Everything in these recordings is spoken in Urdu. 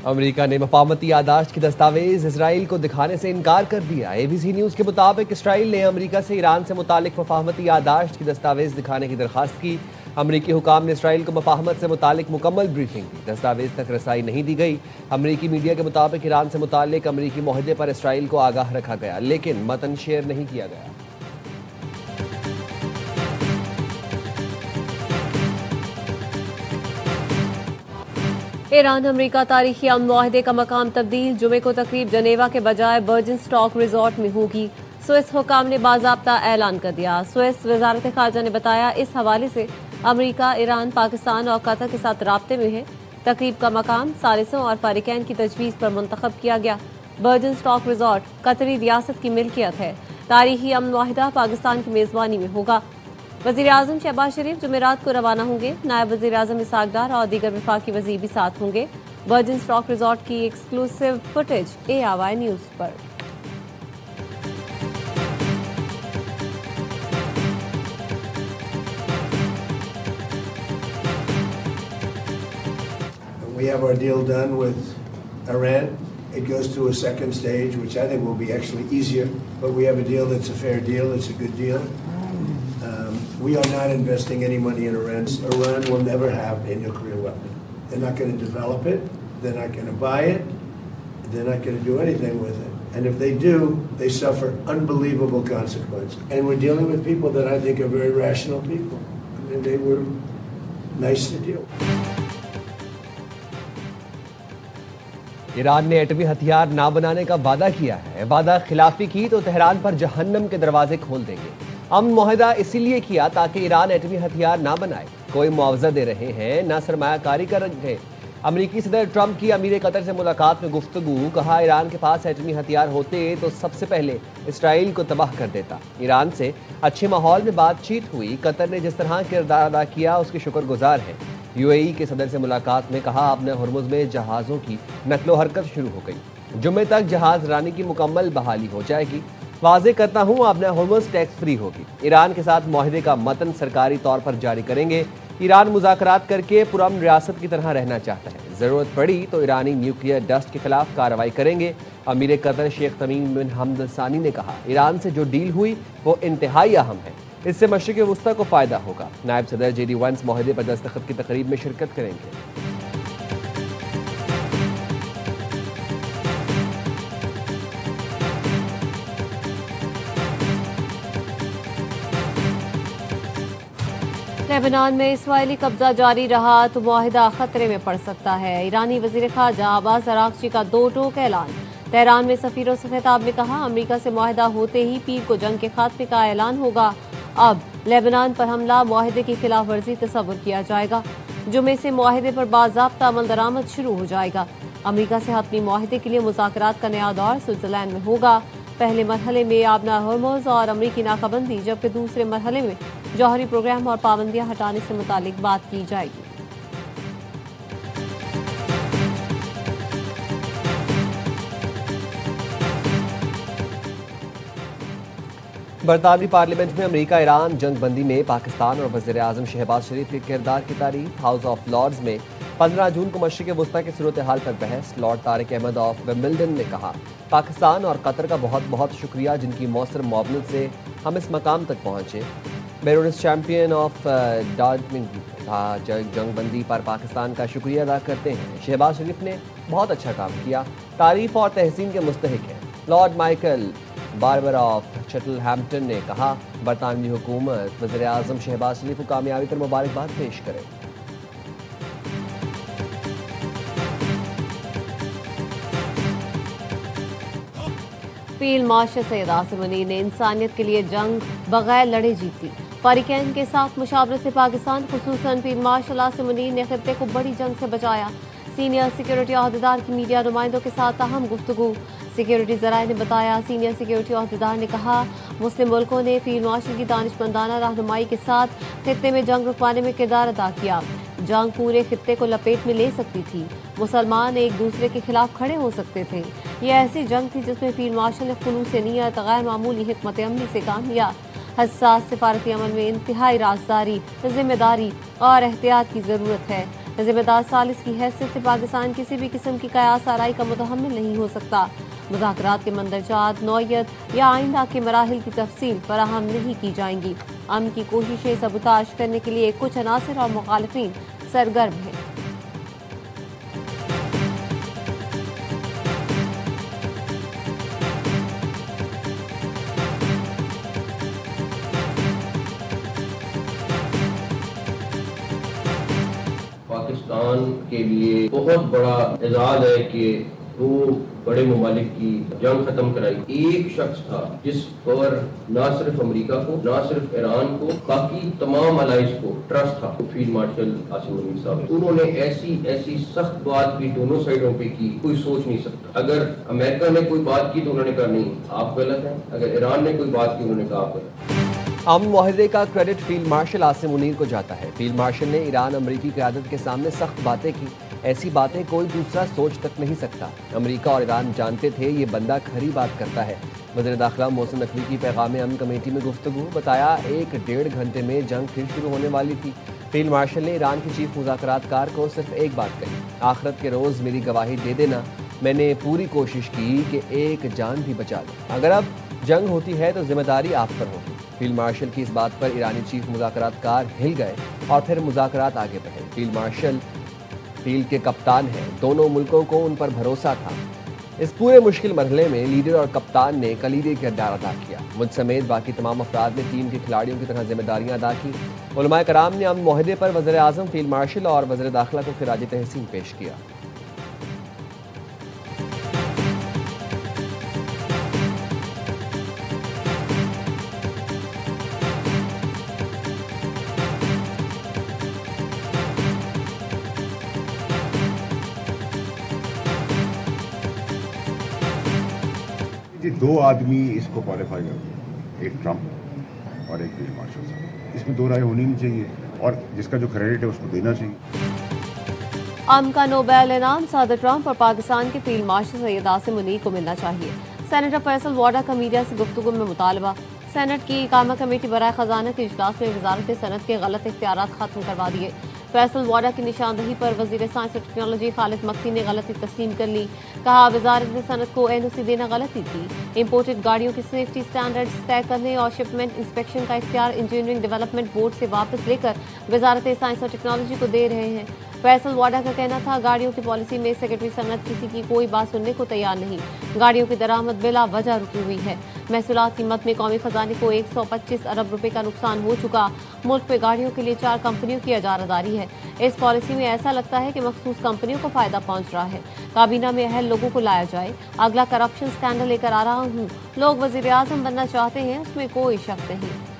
امریکہ نے مفاہمتی یادداشت کی دستاویز اسرائیل کو دکھانے سے انکار کر دیا۔ ABC نیوز کے مطابق اسرائیل نے امریکہ سے ایران سے متعلق مفاہمتی یادداشت کی دستاویز دکھانے کی درخواست کی۔ امریکی حکام نے اسرائیل کو مفاہمت سے متعلق مکمل بریفنگ دی۔ دستاویز تک رسائی نہیں دی گئی۔ امریکی میڈیا کے مطابق ایران سے متعلق امریکی معاہدے پر اسرائیل کو آگاہ رکھا گیا، لیکن متن شیئر نہیں کیا گیا۔ ایران امریکہ تاریخی امن معاہدے کا مقام تبدیل، جمعے کو تقریب جنیوا کے بجائے برجن اسٹاک ریزورٹ میں ہوگی۔ سوئس حکام نے باضابطہ اعلان کر دیا۔ سوئس وزارت خارجہ نے بتایا اس حوالے سے امریکہ، ایران، پاکستان اور قطر کے ساتھ رابطے میں ہے۔ تقریب کا مقام ثالثوں اور فریقین کی تجویز پر منتخب کیا گیا۔ برجن اسٹاک ریزورٹ قطری ریاست کی ملکیت ہے۔ تاریخی امن معاہدہ پاکستان کی میزبانی میں ہوگا۔ وزیر اعظم شہباز شریف جمعرات کو روانہ ہوں گے۔ نائب وزیر اعظم اسحاق ڈار اور دیگر وفاقی وزیر بھی ساتھ ہوں گے۔ برجن اسٹاک ریزورٹ کی exclusive footage ARY news per. We have our deal done with Iran. It goes to a second stage, which I think will be actually easier. But we have a deal that's a fair deal. It's a good deal. We are not investing any money in Iran. Iran will never have a nuclear weapon. They're not going to develop it. They're not going to buy it. They're not going to do anything with it. And if they do, they suffer unbelievable consequences. And we're dealing with people that I think are very rational people. I mean, they were nice to deal with. Iran نے ایٹمی ہتھیار نہ بنانے کا وعدہ کیا ہے۔ وعدہ خلافی کی تو تہران پر جہنم کے دروازے کھول دیں گے۔ امن معاہدہ اسی لیے کیا تاکہ ایران ایٹمی ہتھیار نہ بنائے۔ کوئی معاوضہ دے رہے ہیں، نہ سرمایہ کاری کر رہے ہیں۔ امریکی صدر ٹرمپ کی امیر قطر سے ملاقات میں گفتگو، کہا ایران کے پاس ایٹمی ہتھیار ہوتے تو سب سے پہلے اسرائیل کو تباہ کر دیتا۔ ایران سے اچھے ماحول میں بات چیت ہوئی۔ قطر نے جس طرح کردار ادا کیا اس کے شکر گزار ہیں۔ UAE کے صدر سے ملاقات میں کہا اپنے ہرمز میں جہازوں کی نقل و حرکت شروع ہو گئی۔ جمعے تک جہاز رانی کی مکمل بحالی ہو جائے گی۔ واضح کرتا ہوں اپنے ہرمز ٹیکس فری ہوگی۔ ایران کے ساتھ معاہدے کا متن سرکاری طور پر جاری کریں گے۔ ایران مذاکرات کر کے پرامن ریاست کی طرح رہنا چاہتا ہے۔ ضرورت پڑی تو ایرانی نیوکلیئر ڈسٹ کے خلاف کارروائی کریں گے۔ امیر قطر شیخ تمیم بن حمد ثانی نے کہا ایران سے جو ڈیل ہوئی وہ انتہائی اہم ہے۔ اس سے مشرق وسطی کو فائدہ ہوگا۔ نائب صدر JD وینس معاہدے پر دستخط کی تقریب میں شرکت کریں گے۔ لیبنان میں اسرائیلی قبضہ جاری رہا تو معاہدہ خطرے میں پڑ سکتا ہے۔ ایرانی وزیر خارجہ عباس اراغچی کا دو ٹوک اعلان۔ تہران میں سفیر سے خطاب میں کہا امریکہ سے معاہدہ ہوتے ہی پیر کو جنگ کے خاتمے کا اعلان ہوگا۔ اب لیبنان پر حملہ معاہدے کی خلاف ورزی تصور کیا جائے گا۔ جمعے سے معاہدے پر باضابطہ عمل درآمد شروع ہو جائے گا۔ امریکہ سے حتمی معاہدے کے لیے مذاکرات کا نیا دور سوئٹزرلینڈ میں ہوگا۔ پہلے مرحلے میں آبنا ہرمز اور امریکی ناکہ بندی، جبکہ دوسرے مرحلے میں جوہری پروگرام اور پابندیاں ہٹانے سے متعلق بات کی جائے گی۔ برطانوی پارلیمنٹ میں امریکہ ایران جنگ بندی میں پاکستان اور وزیر اعظم شہباز شریف کے کردار کی تعریف۔ ہاؤس آف لارڈز میں 15 جون کو مشرق وسطی کی صورتحال پر بحث۔ Lord Tariq Ahmad of Wimbledon نے کہا پاکستان اور قطر کا بہت بہت شکریہ جن کی مؤثر معاونت سے ہم اس مقام تک پہنچے۔ بیرونس چیمپئن آف ڈارٹمنگ جنگ بندی پر پاکستان کا شکریہ ادا کرتے ہیں۔ شہباز شریف نے بہت اچھا کام کیا، تعریف اور تحسین کے مستحق ہیں۔ Lord Michael Barber of Chittlehampton نے کہا برطانوی حکومت وزیر اعظم شہباز شریف کو کامیابی پر مبارکباد پیش کرے۔ فیلڈ مارشل سید عاصم منیر نے انسانیت کے لیے جنگ بغیر لڑے جیتی۔ فریقین کے ساتھ مشاورت سے پاکستان خصوصاً فیلڈ مارشل عاصم منیر نے خطے کو بڑی جنگ سے بچایا۔ سینئر سیکیورٹی عہدیدار کی میڈیا نمائندوں کے ساتھ اہم گفتگو۔ سیکیورٹی ذرائع نے بتایا سینئر سیکیورٹی عہدیدار نے کہا مسلم ملکوں نے فیلڈ مارشل کی دانشمندانہ رہنمائی کے ساتھ خطے میں جنگ رکوانے میں کردار ادا کیا۔ جنگ پورے خطے کو لپیٹ میں لے سکتی تھی۔ مسلمان ایک دوسرے کے خلاف کھڑے ہو سکتے تھے۔ یہ ایسی جنگ تھی جس میں فیلڈ مارشل نے خلوص نیت، غیر معمولی حکمت عملی سے کام لیا۔ حساس سفارتی عمل میں انتہائی رازداری، ذمہ داری اور احتیاط کی ضرورت ہے۔ ذمہ دار ثالث کی حیثیت سے پاکستان کسی بھی قسم کی قیاس آرائی کا متحمل نہیں ہو سکتا. مذاکرات کے مندرجات، نوعیت یا آئندہ کے مراحل کی تفصیل فراہم نہیں کی جائیں گی. امن کی کوششیں سبوتاژ کرنے کے لیے کچھ عناصر اور مخالفین سرگرم ہیں. پاکستان کے لیے بہت بڑا اعزاز ہے کہ دو بڑے ممالک کی جنگ ختم کرائی. ایک شخص تھا جس پر نہ صرف امریکہ کو، نہ صرف ایران کو، باقی تمام الائز کو ٹرسٹ تھا، فیلڈ مارشل عاصم منیر صاحب. انہوں نے ایسی سخت بات بھی دونوں سائڈوں پہ کی، کوئی سوچ نہیں سکتا. اگر امریکہ نے کوئی بات کی تو انہوں نے کہا نہیں آپ غلط ہیں، اگر ایران نے کوئی بات کی انہوں نے کہا آپ غلط. امن معاہدے کا credit field marshal Asim Munir کو جاتا ہے. فیلڈ مارشل نے ایران امریکی قیادت کے سامنے سخت باتیں کی. ایسی باتیں کوئی دوسرا سوچ تک نہیں سکتا. امریکہ اور ایران جانتے تھے یہ بندہ کھری بات کرتا ہے. وزیر داخلہ محسن نقوی کی پیغام امن کمیٹی میں گفتگو، بتایا 1-1.5 گھنٹے میں جنگ پھر شروع ہونے والی تھی. فیلڈ مارشل نے ایران کے چیف مذاکرات کار کو صرف ایک بات کہی، آخرت کے روز میری گواہی دے دینا. میں نے پوری کوشش کی کہ ایک جان بھی بچا لوں. اگر اب جنگ ہوتی ہے تو ذمہ داری آپ پر ہوگی. فیلڈ مارشل کی اس بات پر ایرانی چیف مذاکرات کار ہل گئے اور پھر مذاکرات آگے بڑھے. فیلڈ مارشل فیلڈ کے کپتان ہیں، دونوں ملکوں کو ان پر بھروسہ تھا. اس پورے مشکل مرحلے میں لیڈر اور کپتان نے کلیدی کردار ادا کیا. مجھ سمیت باقی تمام افراد نے ٹیم کے کھلاڑیوں کی طرح ذمہ داریاں ادا کی. علماء کرام نے امن معاہدے پر وزیر اعظم، فیلڈ مارشل اور وزیر داخلہ کو خراج تحسین پیش کیا. دو آدمی اس کو کوالیفائی کرتے ہیں، ایک ٹرمپ اور ایک فیلڈ مارشل صاحب. اس میں دو رائے ہونی نہیں چاہیے اور جس کا جو کریڈٹ ہے اس کو دینا چاہیے. امن کا نوبیل انعام صدر ٹرمپ اور پاکستان کے فیلڈ مارشل سید عاصم منیر کو ملنا چاہیے. سینیٹر فیصل واڈا کا میڈیا سے گفتگو میں مطالبہ. سینٹ کی اقامہ کمیٹی برائے خزانہ کے اجلاس میں وزارت صنعت کے غلط اختیارات ختم کروا دیے. فیصل واڈا کی نشاندہی پر وزیر سائنس اور ٹیکنالوجی خالد مکی نے غلطی تسلیم کر لی. کہا وزارت صنعت کو این او سی دینا غلطی تھی. امپورٹڈ گاڑیوں کی سیفٹی سٹینڈرڈز طے کرنے اور شپمنٹ انسپیکشن کا اختیار انجینئرنگ ڈیولپمنٹ بورڈ سے واپس لے کر وزارت سائنس اور ٹیکنالوجی کو دے رہے ہیں. فیصل واڈا کا کہنا تھا گاڑیوں کی پالیسی میں سیکرٹری صنعت کسی کی کوئی بات سننے کو تیار نہیں. گاڑیوں کی درآمد بلا وجہ رکی ہوئی ہے. محصولات کی مد میں قومی خزانے کو 125 ارب روپے کا نقصان ہو چکا. ملک میں گاڑیوں کے لیے 4 کمپنیوں کی اجارہ-داری ہے. اس پالیسی میں ایسا لگتا ہے کہ مخصوص کمپنیوں کو فائدہ پہنچ رہا ہے. کابینہ میں اہل لوگوں کو لایا جائے. اگلا کرپشن سکینڈل لے کر آ رہا ہوں. لوگ وزیر اعظم بننا چاہتے ہیں، اس میں کوئی شک نہیں.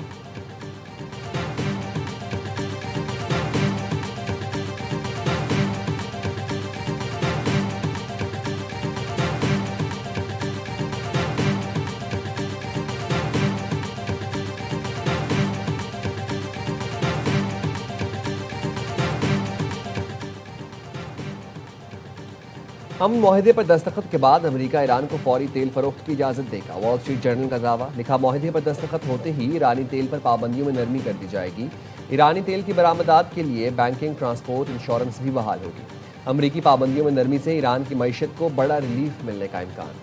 امن معاہدے پر دستخط کے بعد امریکہ ایران کو فوری تیل فروخت کی اجازت دے گا. وال اسٹریٹ جرنل کا دعویٰ. لکھا معاہدے پر دستخط ہوتے ہی ایرانی تیل پر پابندیوں میں نرمی کر دی جائے گی. ایرانی تیل کی برآمدات کے لیے بینکنگ، ٹرانسپورٹ، انشورنس بھی بحال ہوگی. امریکی پابندیوں میں نرمی سے ایران کی معیشت کو بڑا ریلیف ملنے کا امکان.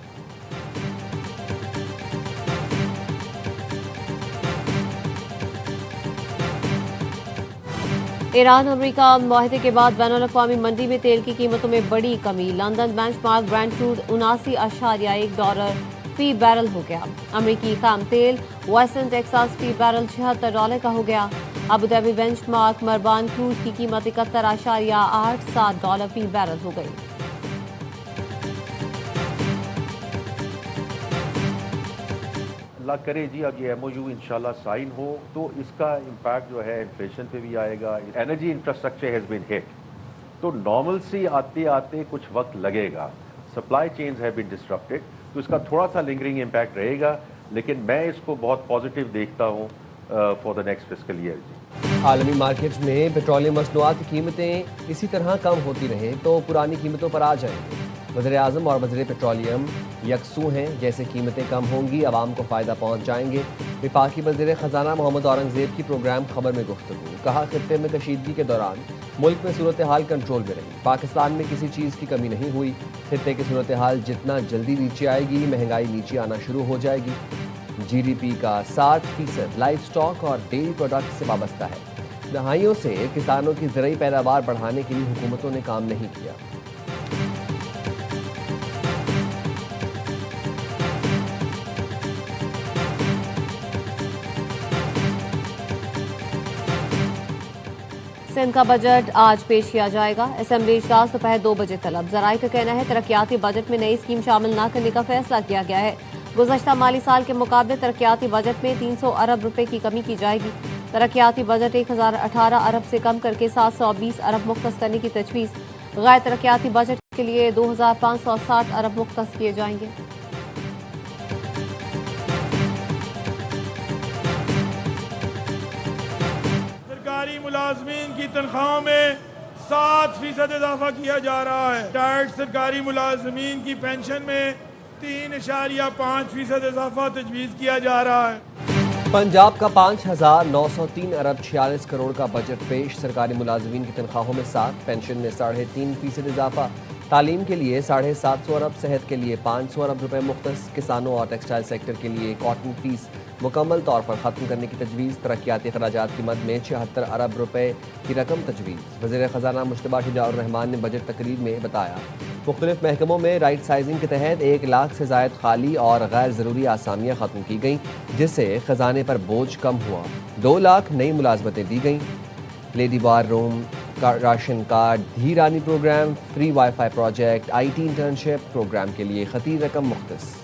ایران امریکہ معاہدے کے بعد بین الاقوامی منڈی میں تیل کی قیمتوں میں بڑی کمی. لندن بینچ مارک برینٹ کروڈ $79.1 فی بیرل ہو گیا. امریکی خام تیل ویسٹرن ٹیکساس فی بیرل $76 کا ہو گیا. ابوظہبی بینچ مارک مربان کروڈ کی قیمت $71.87 فی بیرل ہو گئی. اللہ کرے جی اب یہ ایم او یو انشاءاللہ سائن ہو تو اس کا امپیکٹ جو ہے انفلیشن پہ بھی آئے گا. انرجی انفراسٹرکچر ہیز بین ہٹ تو نارمل سی آتے آتے کچھ وقت لگے گا. سپلائی چینز ہیو بین ڈسٹرپٹڈ تو اس کا تھوڑا سا لنگرنگ امپیکٹ رہے گا لیکن میں اس کو بہت پازیٹیو دیکھتا ہوں for the next fiscal year. عالمی مارکیٹس میں پیٹرولیم مصنوعات کی قیمتیں اسی طرح کم ہوتی رہیں تو پرانی قیمتوں پر آ جائیں گے. وزیر اعظم اور وزیر پیٹرولیم یکسو ہیں، جیسے قیمتیں کم ہوں گی عوام کو فائدہ پہنچ جائیں گے۔ وفاقی وزیر خزانہ محمد اورنگزیب کی پروگرام خبر میں گفتگو، کہا خطے میں کشیدگی کے دوران ملک میں صورتحال کنٹرول میں رہی، پاکستان میں کسی چیز کی کمی نہیں ہوئی، خطے کی صورتحال جتنا جلدی نیچے آئے گی مہنگائی نیچے آنا شروع ہو جائے گی۔ جی ڈی پی کا 60% لائف سٹاک اور ڈیری پروڈکٹ سے وابستہ ہے۔ دہائیوں سے کسانوں کی زرعی پیداوار بڑھانے کے لیے حکومتوں نے کام نہیں کیا۔ سندھ کا بجٹ آج پیش کیا جائے گا۔ اسمبلی اجلاس دوپہر 2 بجے طلب۔ ذرائع کا کہنا ہے ترقیاتی بجٹ میں نئی اسکیم شامل نہ کرنے کا فیصلہ کیا گیا ہے۔ گزشتہ مالی سال کے مقابلے ترقیاتی بجٹ میں 300 ارب روپے کی کمی کی جائے گی۔ ترقیاتی بجٹ 1018 ارب سے کم کر کے 720 ارب مختص کرنے کی تجویز۔ غیر ترقیاتی بجٹ کے لیے 2560 ارب مختص کیے جائیں گے۔ سرکاری ملازمین کی تنخواہوں میں 7% اضافہ کیا جا رہا ہے۔ ریٹائرڈ سرکاری ملازمین کی پینشن میں 3.5% اضافہ تجویز کیا جا رہا ہے۔ پنجاب کا 5903 ارب 46 کروڑ کا بجٹ پیش، سرکاری ملازمین کی تنخواہوں میں 7، پینشن میں 3.5% اضافہ، تعلیم کے لیے 750 ارب، صحت کے لیے 500 ارب روپے مختص، کسانوں اور ٹیکسٹائل سیکٹر کے لیے کاٹن فیس مکمل طور پر ختم کرنے کی تجویز، ترقیاتی اخراجات کی مد میں 76 ارب روپے کی رقم تجویز۔ وزیر خزانہ مشتبہ شجاع الرحمان نے بجٹ تقریر میں بتایا مختلف محکموں میں رائٹ سائزنگ کے تحت 1 لاکھ سے زائد خالی اور غیر ضروری آسامیاں ختم کی گئیں، جس سے خزانے پر بوجھ کم ہوا۔ 2 لاکھ نئی ملازمتیں دی گئیں۔ Lady war room, ration card, Dhee Rani programme, free wifi project, I T internship programme کے لیے خطیر رقم مختص۔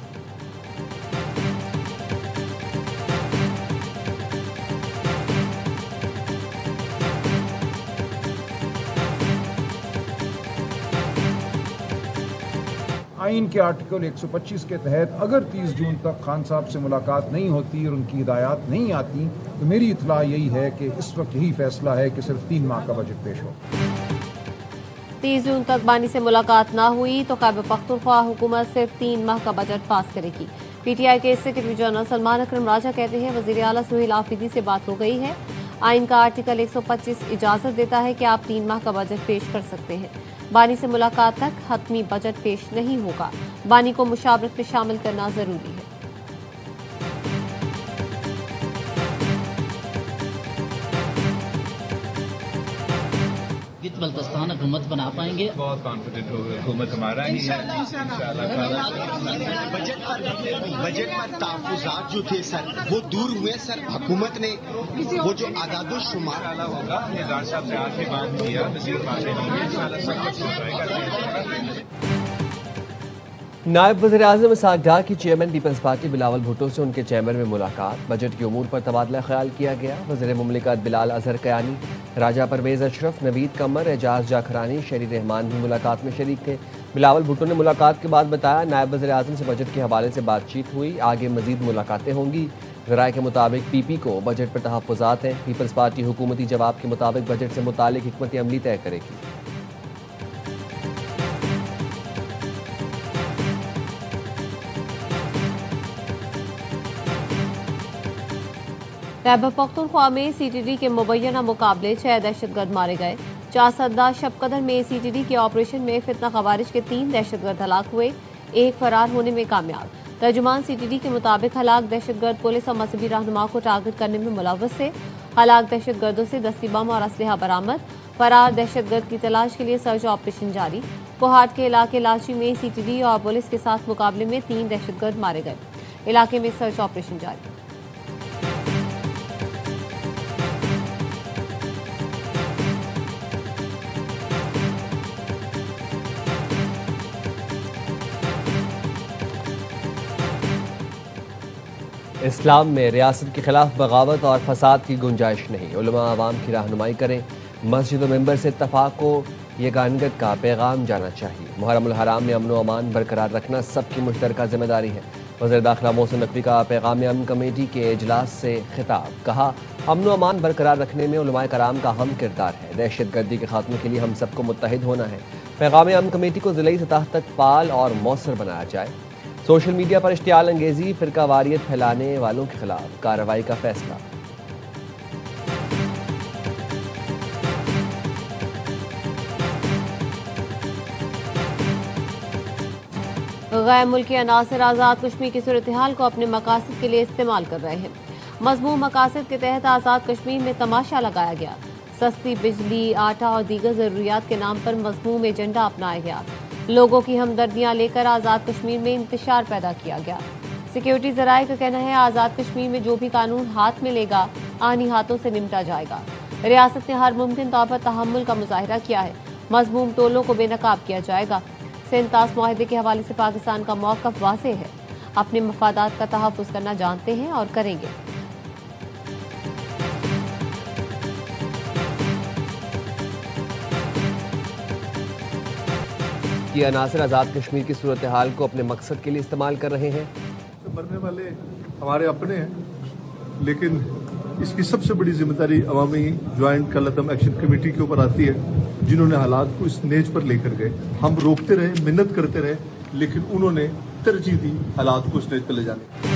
آئین کے آرٹیکل 125 کے تحت اگر 30 جون تک خان صاحب سے ملاقات نہیں ہوتی اور ان کی ہدایات نہیں آتی تو میری اطلاع یہی ہے کہ اس وقت یہی فیصلہ ہے کہ صرف 3 ماہ کا بجٹ پیش ہو۔ 30 جون تک بانی سے ملاقات نہ ہوئی تو خیبر پختونخوا حکومت صرف 3 ماہ کا بجٹ پاس کرے گی۔ پی ٹی آئی کے سیکرٹری جنرل سلمان اکرم راجہ کہتے ہیں وزیر اعلیٰ سہیل آفریدی سے بات ہو گئی ہے۔ آئین کا آرٹیکل 125 اجازت دیتا ہے کہ آپ 3 ماہ کا بجٹ پیش کر سکتے ہیں۔ بانی سے ملاقات تک حتمی بجٹ پیش نہیں ہوگا۔ بانی کو مشاورت میں شامل کرنا ضروری ہے۔ بلتستان حکومت بنا پائیں گے؟ بہت کانفیڈنٹ ہو گئے، حکومت ہمارا ہی ہے بجٹ پر تحفظات جو تھے سر وہ دور ہوئے سر، حکومت نے وہ جو اعداد و شمار ہوگا نظار صاحب سے آج بھی بات کیا، وزیر باتیں ہوئی، انشاءاللہ سب کچھ ہو جائے گا۔ نائب وزیر اعظم اسحاق ڈار کی چیئرمین پیپلز پارٹی بلاول بھٹو سے ان کے چیمبر میں ملاقات، بجٹ کے امور پر تبادلہ خیال کیا گیا۔ وزیر مملکت بلال اظہر کیانی، راجہ پرویز اشرف، نوید قمر، اعجاز جاکھرانی، شہری رحمان بھی ملاقات میں شریک تھے۔ بلاول بھٹو نے ملاقات کے بعد بتایا نائب وزیر اعظم سے بجٹ کے حوالے سے بات چیت ہوئی، آگے مزید ملاقاتیں ہوں گی۔ ذرائع کے مطابق پی پی کو بجٹ پر تحفظات ہیں، پیپلز پارٹی حکومتی جواب کے مطابق بجٹ سے متعلق حکمت عملی طے کرے گی۔ خیبر پختونخوا میں سی ٹی ڈی کے مبینہ مقابلے 6 دہشت گرد مارے گئے۔ چاسدہ شب قدر میں سی ٹی ڈی کے آپریشن میں فتنہ خوارج کے 3 دہشت گرد ہلاک ہوئے، 1 فرار ہونے میں کامیاب۔ ترجمان سی ٹی ڈی کے مطابق ہلاک دہشت گرد پولیس اور مذہبی رہنما کو ٹارگٹ کرنے میں ملوث تھے۔ ہلاک دہشت گردوں سے دستی بم اور اسلحہ برآمد۔ فرار دہشت گرد کی تلاش کے لیے سرچ آپریشن جاری۔ کوہاٹ کے علاقے لاچی میں سی ٹی ڈی اور پولیس کے ساتھ مقابلے میں 3 دہشت گرد مارے گئے، علاقے میں سرچ آپریشن جاری۔ اسلام میں ریاست کے خلاف بغاوت اور فساد کی گنجائش نہیں، علماء عوام کی رہنمائی کریں، مسجد و ممبر سے اتفاق کو یگانگت کا پیغام جانا چاہیے۔ محرم الحرام میں امن و امان برقرار رکھنا سب کی مشترکہ ذمہ داری ہے۔ وزیر داخلہ محسن نقوی کا پیغام امن کمیٹی کے اجلاس سے خطاب، کہا امن و امان برقرار رکھنے میں علماء کرام کا اہم کردار ہے. دہشت گردی کے خاتمے کے لیے ہم سب کو متحد ہونا ہے. پیغام امن کمیٹی کو ضلعی سطح تک فعال اور مؤثر بنایا جائے. سوشل میڈیا پر اشتعال انگیزی فرقہ واریت پھیلانے والوں کے خلاف کارروائی کا فیصلہ. غیر ملکی عناصر آزاد کشمیر کی صورتحال کو اپنے مقاصد کے لیے استعمال کر رہے ہیں. مضمون مقاصد کے تحت آزاد کشمیر میں تماشا لگایا گیا. سستی بجلی، آٹا اور دیگر ضروریات کے نام پر مضموم ایجنڈا اپنایا گیا. لوگوں کی ہمدردیاں لے کر آزاد کشمیر میں انتشار پیدا کیا گیا. سیکیورٹی ذرائع کا کہنا ہے آزاد کشمیر میں جو بھی قانون ہاتھ میں لے گا آنی ہاتھوں سے نمٹا جائے گا. ریاست نے ہر ممکن طور پر تحمل کا مظاہرہ کیا ہے. مضموم ٹولوں کو بے نقاب کیا جائے گا. سینتاس معاہدے کے حوالے سے پاکستان کا موقف واضح ہے. اپنے مفادات کا تحفظ کرنا جانتے ہیں اور کریں گے. یہ عناصر آزاد کشمیر کی صورتحال کو اپنے مقصد کے لیے استعمال کر رہے ہیں. مرنے والے ہمارے اپنے ہیں، لیکن اس کی سب سے بڑی ذمہ داری عوامی جوائنٹ کل عدم ایکشن کمیٹی کے اوپر آتی ہے، جنہوں نے حالات کو اس نیج پر لے کر گئے. ہم روکتے رہے، محنت کرتے رہے، لیکن انہوں نے ترجیح دی حالات کو اس نیج پر لے جانے.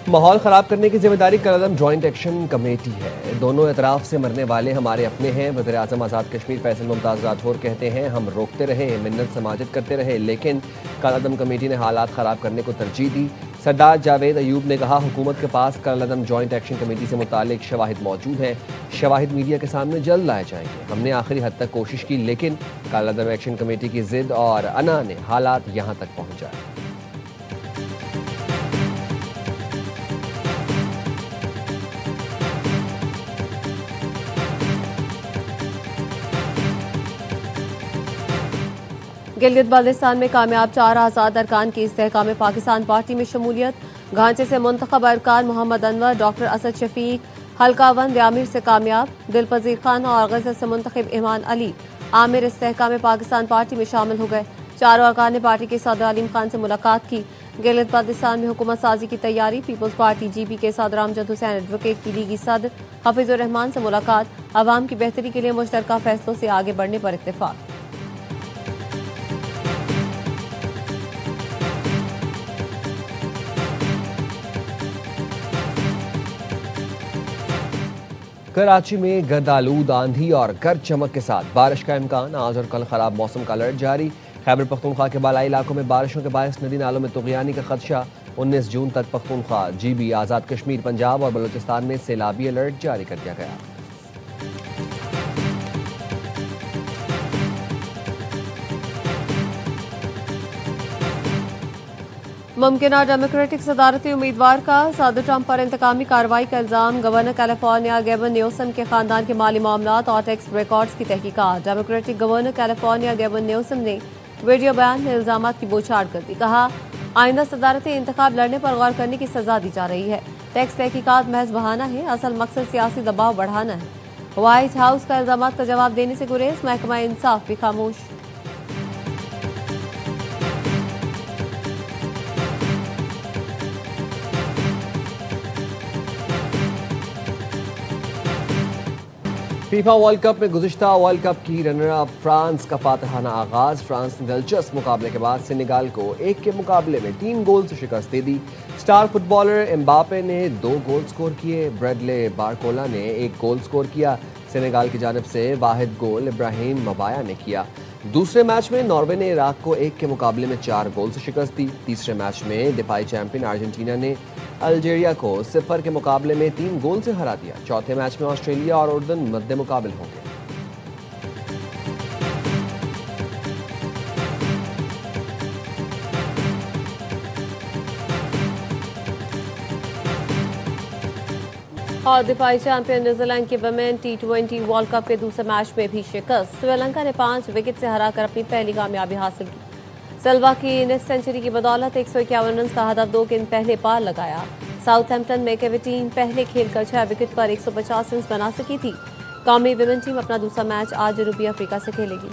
ماحول خراب کرنے کی ذمہ داری کل عدم جوائنٹ ایکشن کمیٹی ہے. دونوں اطراف سے مرنے والے ہمارے اپنے ہیں. وزیر اعظم آزاد کشمیر فیصل ممتاز راٹھور کہتے ہیں ہم روکتے رہے، منت سماجت کرتے رہے، لیکن کل عدم کمیٹی نے حالات خراب کرنے کو ترجیح دی. سردار جاوید ایوب نے کہا حکومت کے پاس کل عدم جوائنٹ ایکشن کمیٹی سے متعلق شواہد موجود ہیں. شواہد میڈیا کے سامنے جلد لائے جائیں گے. ہم نے آخری حد تک کوشش کی، لیکن کل عدم ایکشن کمیٹی کی ضد اور انا نے حالات یہاں تک پہنچائے. گلگت بلتستان میں کامیاب 4 آزاد ارکان کی استحکام پاکستان پارٹی میں شمولیت. گھانچے سے منتخب ارکان محمد انور، ڈاکٹر اسد شفیق، حلقہ 1 دیامر سے کامیاب. دلپذیر خان اور غزل سے منتخب ایمان علی عامر استحکام پاکستان پارٹی میں شامل ہو گئے. چاروں ارکان نے پارٹی کے صدر علیم خان سے ملاقات کی. گلگت بلتستان میں حکومت سازی کی تیاری. پیپلز پارٹی جی پی کے صدر امجد حسین ایڈوکیٹ کی لیگی صدر حفیظ الرحمان سے ملاقات. عوام کی بہتری کے لیے مشترکہ فیصلوں سے آگے بڑھنے پر اتفاق. کراچی میں گرد آلود آندھی اور گرج چمک کے ساتھ بارش کا امکان. آج اور کل خراب موسم کا الرٹ جاری. خیبر پختونخوا کے بالائی علاقوں میں بارشوں کے باعث ندی نالوں میں طغیانی کا خدشہ. 19 جون تک پختونخوا، جی بی، آزاد کشمیر، پنجاب اور بلوچستان میں سیلابی الرٹ جاری کر دیا گیا. ممکنہ ڈیموکریٹک صدارتی امیدوار کا صدر ٹرمپ پر انتقامی کارروائی کا الزام. گورنر کیلیفورنیا گیون نیوسم کے خاندان کے مالی معاملات اور ٹیکس ریکارڈز کی تحقیقات. ڈیموکریٹک گورنر کیلیفورنیا گیون نیوسم نے ویڈیو بیان میں الزامات کی بوچھاڑ کر دی. کہا آئندہ صدارتی انتخاب لڑنے پر غور کرنے کی سزا دی جا رہی ہے. ٹیکس تحقیقات محض بہانہ ہے، اصل مقصد سیاسی دباؤ بڑھانا ہے. وائٹ ہاؤس کا الزامات کا جواب دینے سے گریز. محکمہ انصاف بھی خاموش. فیفا ورلڈ کپ میں گزشتہ ورلڈ کپ کی رنر اپ فرانس کا فاتحانہ آغاز. فرانس نے دلچسپ مقابلے کے بعد سینیگال کو 1 کے مقابلے میں 3 گول سے شکست دے دی. سٹار فٹ بالر امباپے نے 2 گول سکور کیے. بریڈلے بارکولا نے 1 گول سکور کیا. سینیگال کی جانب سے واحد گول ابراہیم مبایا نے کیا. دوسرے میچ میں ناروے نے عراق کو 1 کے مقابلے میں 4 گول سے شکست دی. تیسرے میچ میں دفاعی چیمپئن ارجنٹینا نے الجیریا کو 0 کے مقابلے میں 3 گول سے ہرا دیا. چوتھے میچ میں آسٹریلیا اور اردن مد مقابل ہوں گے. اور دفاعی چیمپئن نیوزی لینڈ کی ویمن T20 ورلڈ کپ کے دوسرے میچ میں بھی شکست. سری لنکا نے 5 وکٹ سے ہرا کر اپنی پہلی کامیابی حاصل کی. سلوا کی نصف سنچری کی بدولت 151 رنز کا ہدف 2 گیند پہلے پار لگایا. ساؤتھ ہیمپٹن میں کیوی ٹیم پہلے کھیل کر 6 وکٹ پر 150 رنز بنا سکی تھی. قومی ویمن ٹیم اپنا دوسرا میچ آج جنوبی افریقہ سے کھیلے گی.